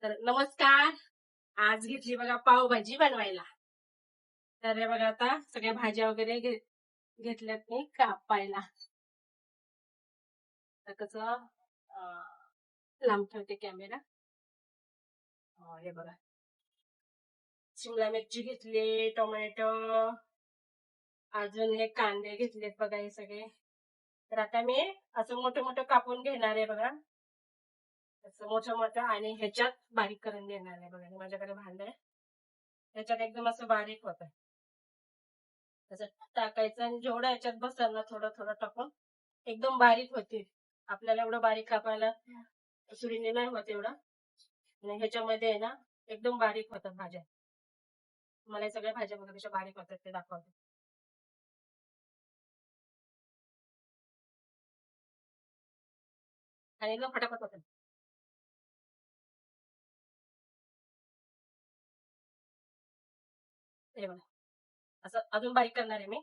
तर नमस्कार. आज घेतली बघा पावभाजी बनवायला. तर हे बघा आता सगळ्या भाज्या वगैरे घेतल्यात मी कापायला. तर कसं लांब ठेवते कॅमेरा. हे बघा शिमला मिरची घेतली, टोमॅटो, अजून हे कांदे घेतलेत बघा हे सगळे. तर आता मी असं मोठं मोठं कापून घेणार आहे बघा. असं मोठं मोठं आणि ह्याच्यात बारीक करून घेणार आहे बघा. माझ्याकडे भांड आहे. ह्याच्यात एकदम असं बारीक होतं. तसं टाकायचं आणि जेवढं याच्यात बसेल ना थोडं थोडं टाकून एकदम बारीक होते. आपल्याला एवढं बारीक कापायला सुरीने नाही होत एवढं. आणि ह्याच्यामध्ये आहे ना एकदम बारीक होतात भाज्या. मला हे सगळ्या भाज्या बघा कशा बारीक होतात ते दाखवते. आणि एकदम फटाफट होतात. हे बघा असं अजून बारीक करणार आहे मी.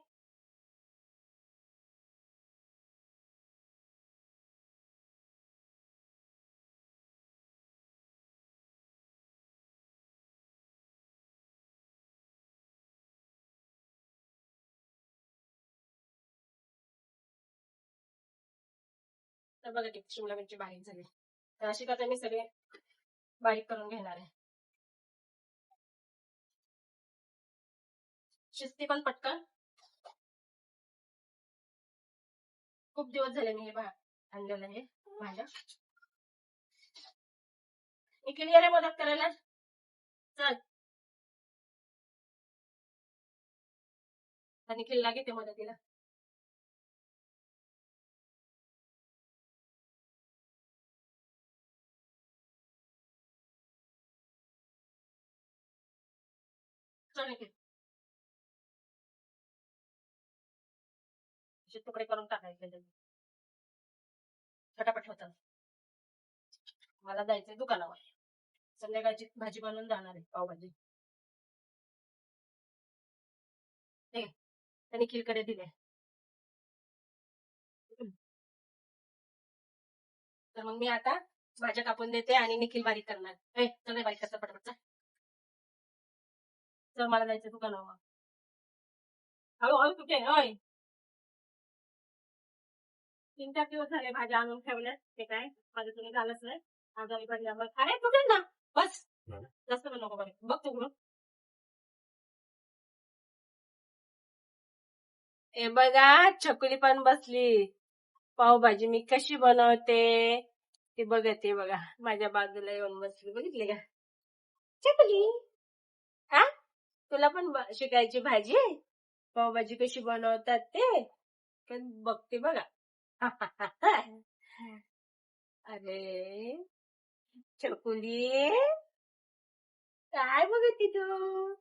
तर बघा किती शिमला मिरची बारीक झाली. तर अशी आता मी सगळे बारीक करून घेणार आहे. शिजते पण पटकन. खूप दिवस झाले मी हे आणलेलं आहे भाज्या. मी क्लिअर आहे मदत करायला. चल आणि निखिलला घेते मदतीला. चल निखिल असे तुकडे करून टाकायचे. फटाफट होतं. मला जायचंय दुकानावर. संध्याकाळची भाजी बनवून जाणार आहे पावभाजी. ते निखिलकडे दिले. तर मग मी आता भाज्या कापून देते आणि निखिल बारीक करणार. चल बारीक करता पटापट. चल मला जायचं दुकानावर. हळूहळू कुठे होय. 3-4 दिवस झाले भाज्या आणून ठेवल्यात. ते काय माझं तुम्ही झालंच नाही. आजारी पडल्यावर अरे कुठे ना बस जास्त पण नको बरं बघ तू. हे बघा छकुली पण बसली. पावभाजी मी कशी बनवते ती बघते बघा. माझ्या बाजूला येऊन बसली बघितले का छकुली. हा तुला पण शिकायची भाजी पावभाजी कशी बनवतात ते पण बघते बघा. अरे छकुली काय बघते तू.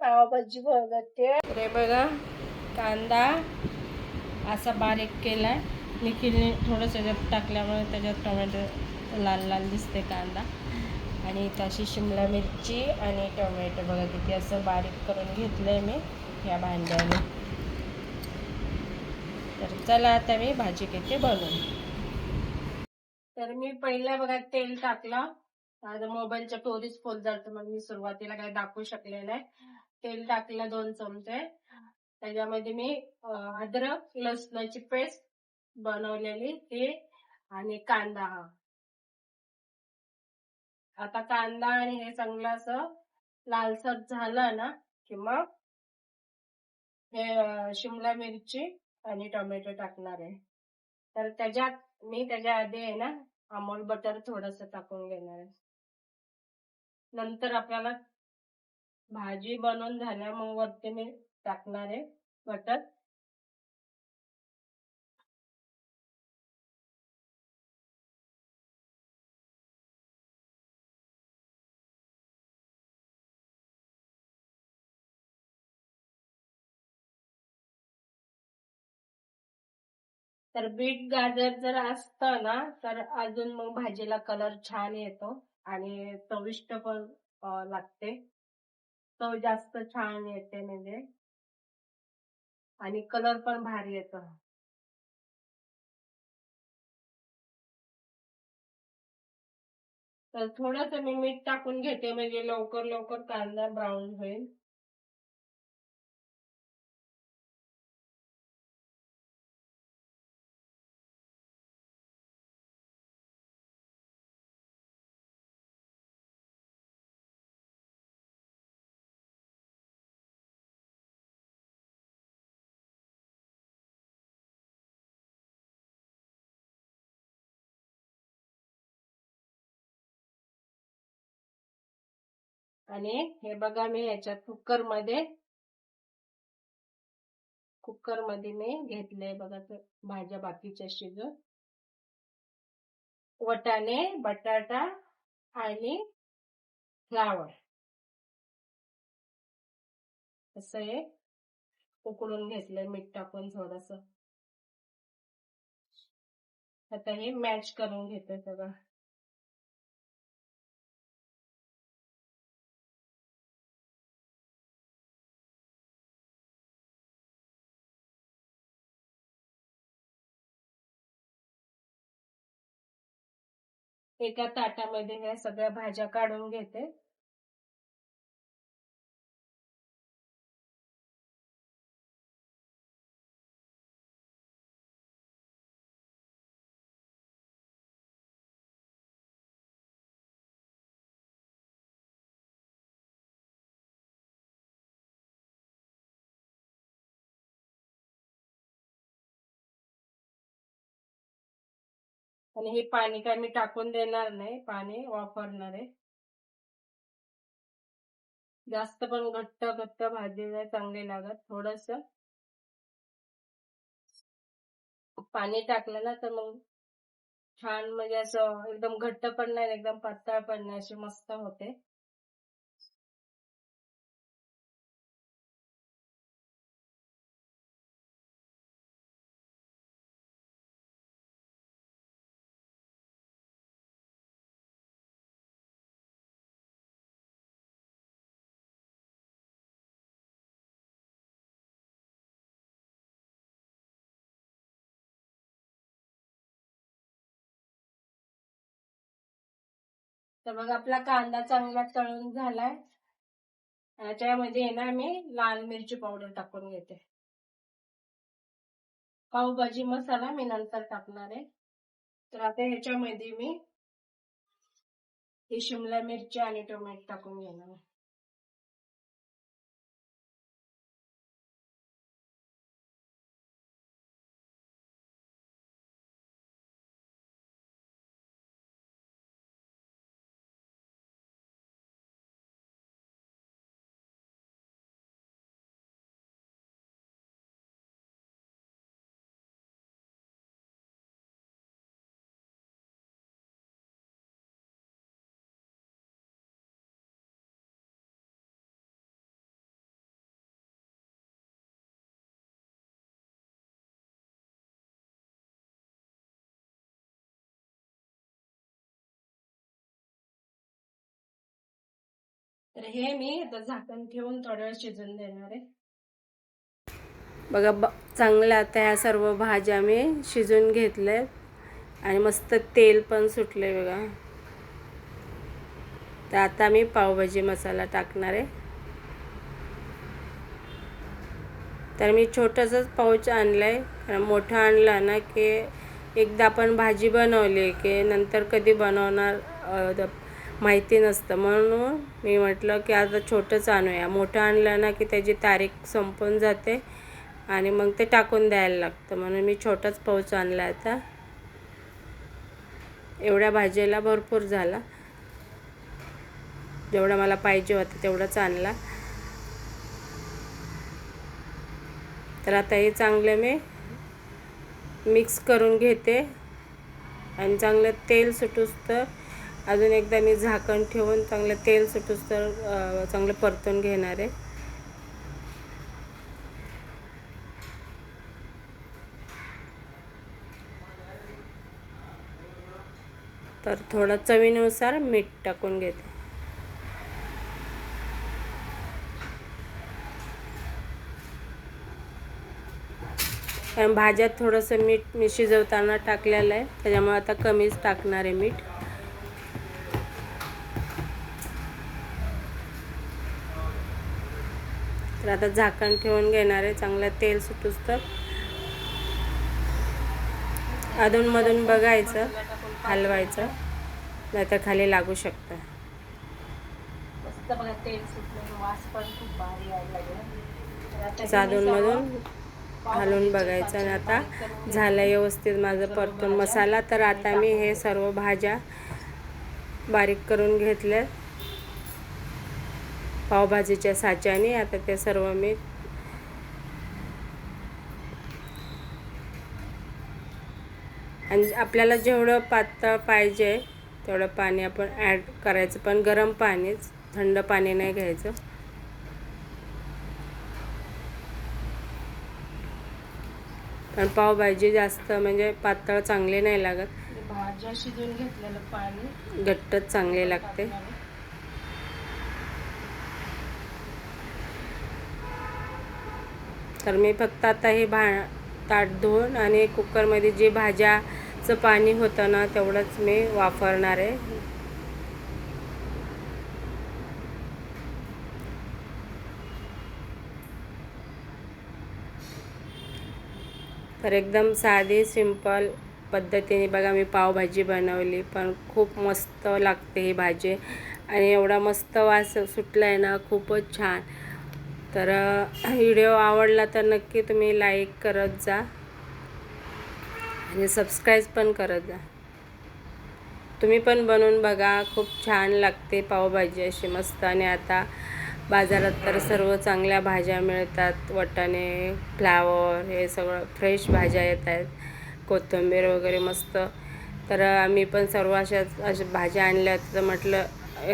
पावभाजी बघते. अरे बघा कांदा असा बारीक केलाय. निखिलने थोडंसं त्याच्यात टाकल्यामुळे त्याच्यात टोमॅटो लाल लाल दिसते कांदा. आणि तशी शिमला मिरची आणि टोमॅटो बघा किती असं बारीक करून घेतलंय मी ह्या भांड्याने. तर चला आता मी भाजी घेते बनवून. तर मी पहिल्या बघा तेल टाकलं. माझा मोबाईलच्या स्टोरेज फुल झालं मग मी सुरुवातीला काही दाखवू शकले नाही. तेल टाकलं 2 चमचे. त्याच्यामध्ये मी अद्रक लसणाची पेस्ट बनवलेली ते आणि कांदा. आता कांदा आणि हे चांगलं असं लालसर झालं ना की मग हे शिमला मिरची आणि टोमॅटो टाकणार आहे. तर त्याच्यात मी त्याच्या आधी आहे ना अमूल बटर थोडंसं टाकून घेणार आहे. नंतर आपल्याला भाजी बनवून झाल्या मग वरती मी टाकणार आहे बटर. तर बीट गाजर जर असतं ना तर अजून मग भाजीला कलर छान येतो आणि चविष्ट पण लागते. चव जास्त छान येते म्हणजे आणि कलर पण भारी येतो. तर थोडंसं मी मीठ टाकून घेते म्हणजे लवकर लवकर कांदा ब्राऊन होईल. आणि हे बघा मी ह्याच्यात कुकर मध्ये मी घेतलंय बघा तर भाज्या बाकीच्या शिजून. वाटाणे, बटाटा आणि फ्लावर असं हे उकडून घेतलंय मीठ टाकून थोडस. आता हे मॅच करून घेते सगळं. एका ताटामध्ये ह्या सगळ्या भाज्या काढून घेते. आणि हे पाणी काय मी टाकून देणार नाही, पाणी वापरणार आहे. जास्त पण घट्ट घट्ट भाजी नाही चांगली लागत. थोडस पाणी टाकलं ना तर मग छान म्हणजे असं एकदम घट्ट पण नाही एकदम पातळ पण नाही, अशी मस्त होते. तर मग आपला कांदा चांगला तळून झालाय. त्याच्यामध्ये आहे ना मी लाल मिरची पावडर टाकून घेते. पावभाजी मसाला मी नंतर टाकणार आहे. तर आता ह्याच्यामध्ये मी ही शिमला मिरची आणि टोमॅटो टाकून घेणार. तर हे मी आता झाकण ठेवून थोड्या वेळ शिजून देणार आहे. बघा चांगलं आता ह्या सर्व भाज्या मी शिजून घेतल्या आणि मस्त तेल पण सुटले बघा. तर आता मी पावभाजी मसाला टाकणार आहे. तर मी छोटंसंच पाऊच आणलंय, कारण मोठं आणलं ना की एकदा आपण भाजी बनवली की नंतर कधी बनवणार माहिती नसतं. म्हणून मी म्हटलं की आता छोटंच आणूया. मोठं आणलं ना की त्याची तारीख संपून जाते आणि मग ते टाकून द्यायला लागतं. म्हणून मी छोटाच पाऊच आणला. आता एवढ्या भाजीला भरपूर झाला, जेवढा मला पाहिजे होता तेवढाच आणला. तर आता हे चांगले मी मिक्स करून घेते आणि चांगलं तेल सुटूस तर अजून एकदा मी झाकण ठेवून चांगलं तेल सुटूस तर चांगलं परतून घेणार आहे. तर थोडं चवीनुसार मीठ टाकून घेते. कारण भाज्यात थोडंसं मीठ मी शिजवताना टाकलेलं आहे, त्याच्यामुळे आता कमीच टाकणार आहे मीठ. तर आता झाकण ठेवून घेणार आहे, चांगलं तेल सुटूस तर. अधूनमधून बघायचं, हलवायचं, नाहीतर खाली लागू शकतं. मस्त बघा तेल सुटलं, वास पण खूप भारी यायला लागला. अधूनमधून हलवून बघायचं. आणि आता झालं व्यवस्थित माझं परतून मसाला. तर आता मी हे सर्व भाज्या बारीक करून घेतल्या पावभाजीच्या साच्याने. आता ते सर्व मी आणि आपल्याला जेवढं पातळ पाहिजे तेवढं पाणी आपण ॲड करायचं, पण गरम पाणीच, थंड पाणी नाही घ्यायचं. पण पावभाजी जास्त म्हणजे पातळ चांगली नाही लागत, भाज्या शिजवून घेतलेलं पाणी घट्टच चांगले लागते. तर मी फक्त आता हे ताट धुवून आणि कुकरमध्ये जे भाज्याचं पाणी होतं ना तेवढंच मी वापरणार आहे. तर एकदम साधी सिंपल पद्धतीने बघा मी पावभाजी बनवली, पण खूप मस्त लागते ही भाजी आणि एवढा मस्त वास सुटला आहे ना, खूपच छान. तर व्हिडिओ आवडला तर नक्की तुम्ही लाईक करत जा आणि सबस्क्राईब पण करत जा. तुम्ही पण बनवून बघा, खूप छान लागते पावभाजी अशी मस्त. आणि आता बाजारात तर सर्व चांगल्या भाज्या मिळतात, वाटाणे, फ्लावर, हे सगळं फ्रेश भाज्या येत आहेत, कोथिंबीर वगैरे मस्त. तर आम्ही पण सर्व अशा भाज्या आणल्या, तर म्हटलं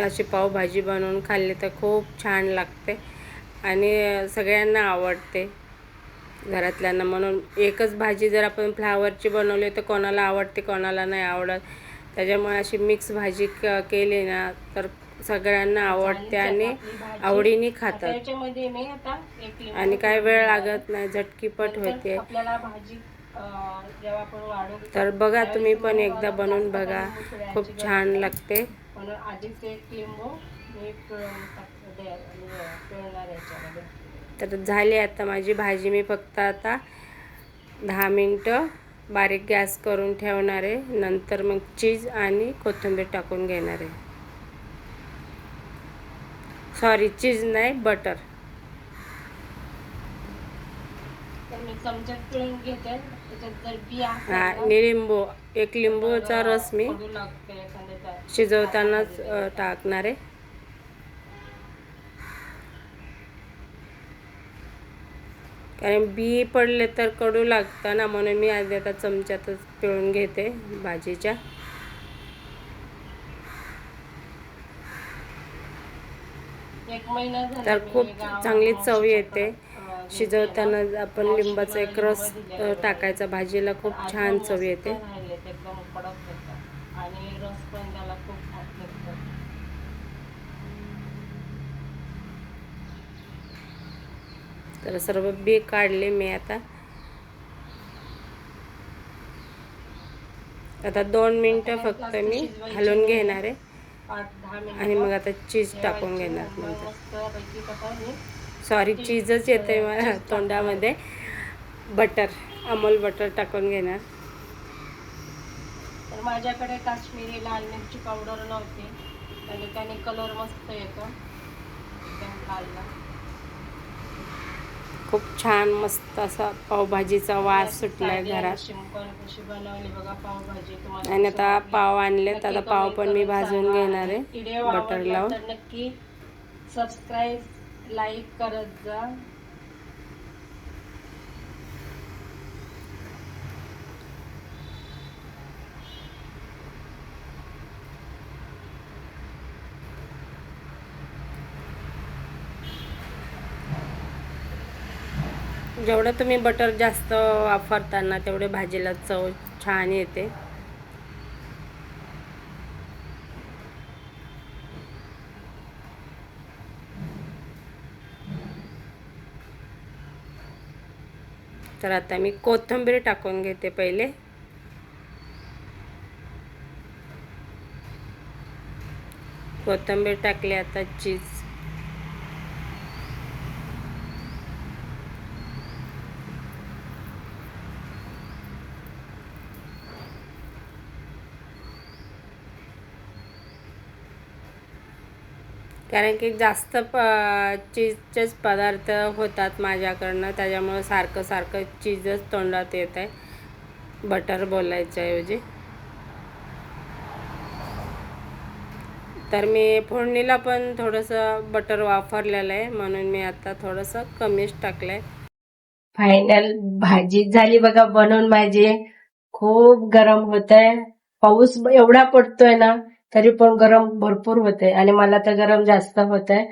अशी पावभाजी बनवून खाल्ली तर खूप छान लागते आणि सगळ्यांना आवडते घरातल्यांना. म्हणून एकच भाजी जर आपण फ्लावरची बनवली तर कोणाला आवडते, कोणाला नाही आवडत. त्याच्यामुळे अशी मिक्स भाजी केली ना तर सगळ्यांना आवडते आणि आवडीने खातात. आणि काय वेळ लागत नाही, झटकीपट होते. तर बघा तुम्ही पण एकदा बनवून बघा, खूप छान लागते. तर झाली आता माझी भाजी. मी फक्त आता 10 मिनटं बारीक गॅस करून ठेवणार आहे, नंतर मग चीज आणि कोथिंबीर टाकून घेणार आहे. सॉरी, चीज नाही, बटर. लिंबू, एक लिंबूचा रस मी शिजवतानाच टाकणार आहे. कारण बी पडले तर कडू लागतं ना, म्हणून मी आधी आता चमच्यातच पिळून घेते भाजीच्या. तर खूप चांगली चव येते. शिजवताना आपण लिंबाचा एक रस टाकायचा भाजीला, खूप छान चव येते. तर सर्व बी काढले मी. आता 2 मिनटं फक्त मी हलवून घेणार आहे आणि मग आता चीज टाकून घेणार. नंतर सॉरी, चीजच येते मला तोंडामध्ये. बटर, अमूल बटर टाकून घेणार. तर माझ्याकडे काश्मीरी लाल मिरची पावडर नव्हती, आणि त्याने कलर मस्त येतो, एकदम लाल. खूप छान मस्त असा पावभाजीचा वास सुटलाय घरात. आणि आता पाव आणलेत, आता पाव पण मी भाजून घेणार आहे बटर लावून. नक्की सबस्क्राईब, लाईक करत जा. जेवढं तुम्ही बटर जास्त वापरताना तेवढे भाजीला चव छान येते. तर आता मी कोथिंबीर टाकून घेते पहिले. कोथिंबीर टाकली. आता चीज, कारण की जास्त चीजचेच पदार्थ होतात माझ्याकडनं, त्याच्यामुळं सारखं सारखं चीजच तोंडात येत आहे बटर बोलायच्याऐवजी. तर मी फोडणीला पण थोडंसं बटर वापरलेलं आहे, म्हणून मी आता थोडंसं कमीच टाकलं आहे. फायनल भाजी झाली बघा बनवून माझी. खूप गरम होत आहे. पाऊस एवढा पडतोय ना तरी पण गरम भरपूर होतंय आणि मला तर गरम जास्त होत आहे.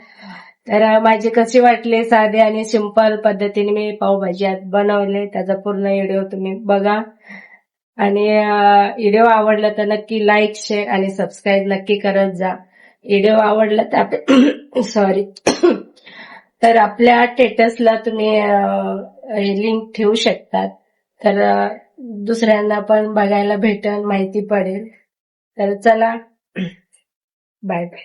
तर माझी कशी वाटली साधे आणि सिंपल पद्धतीने मी पावभाजी आज बनवले, त्याचा पूर्ण व्हिडिओ तुम्ही बघा. आणि व्हिडिओ आवडला तर नक्की लाईक, शेअर आणि सबस्क्राईब नक्की करत जा. व्हिडिओ आवडला तर सॉरी तर आपल्या स्टेटसला तुम्ही लिंक ठेवू शकतात. तर दुसऱ्यांना पण बघायला भेटेल, माहिती पडेल. तर चला, बाय बाय.